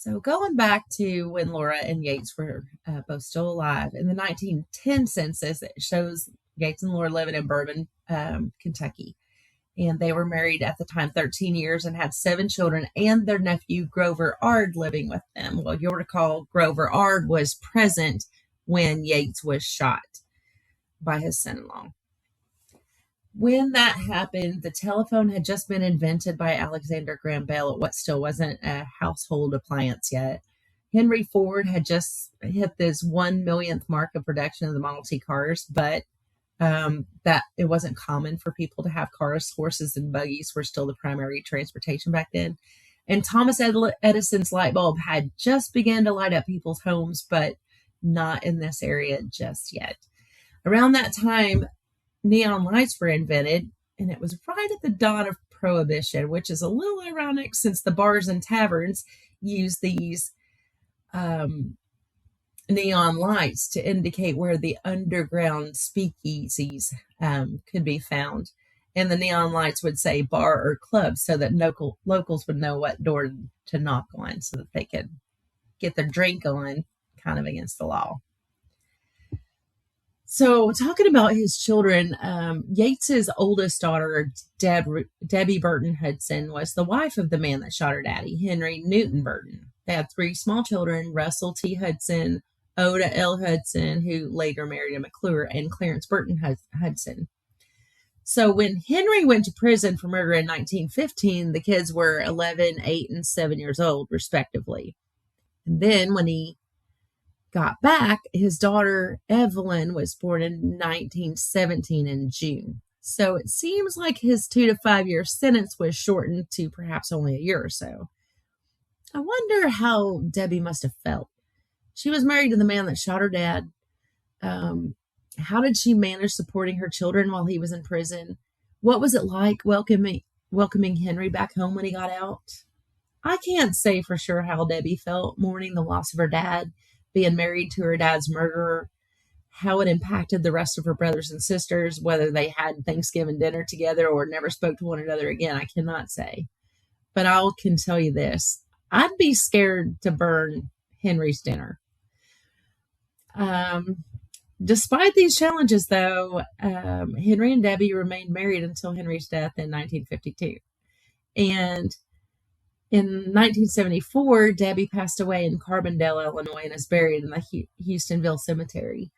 So going back to when Laura and Yates were both still alive, in the 1910 census, it shows Yates and Laura living in Bourbon, Kentucky. And they were married at the time 13 years and had 7 children, and their nephew Grover Ard living with them. Well, you'll recall Grover Ard was present when Yates was shot by his son-in-law. When that happened, the telephone had just been invented by Alexander Graham Bell at what still wasn't a household appliance yet. Henry Ford had just hit this 1 millionth mark of production of the Model T cars, but that it wasn't common for people to have cars. Horses and buggies were still the primary transportation back then. And Thomas Edison's light bulb had just begun to light up people's homes, but not in this area just yet. Around that time, neon lights were invented, and it was right at the dawn of Prohibition, which is a little ironic since the bars and taverns use these neon lights to indicate where the underground speakeasies could be found. And the neon lights would say bar or club so that locals would know what door to knock on so that they could get their drink on, kind of against the law. So talking about his children, Yates's oldest daughter, Debbie Burton Hudson, was the wife of the man that shot her daddy, Henry Newton Burton. They had 3 small children, Russell T. Hudson, Oda L. Hudson, who later married a McClure, and Clarence Burton Hudson. So when Henry went to prison for murder in 1915, the kids were 11, 8, and 7 years old, respectively. And then when he got back, his daughter Evelyn was born in 1917 in June. So it seems like his 2 to 5 year sentence was shortened to perhaps only a year or so. I wonder how Debbie must have felt. She was married to the man that shot her dad. How did she manage supporting her children while he was in prison? What was it like welcoming Henry back home when he got out? I can't say for sure how Debbie felt mourning the loss of her dad, being married to her dad's murderer, how it impacted the rest of her brothers and sisters, whether they had Thanksgiving dinner together or never spoke to one another again, I cannot say. But I can tell you this, I'd be scared to burn Henry's dinner. Despite these challenges, though, Henry and Debbie remained married until Henry's death in 1952. And in 1974, Debbie passed away in Carbondale, Illinois, and is buried in the Houstonville Cemetery.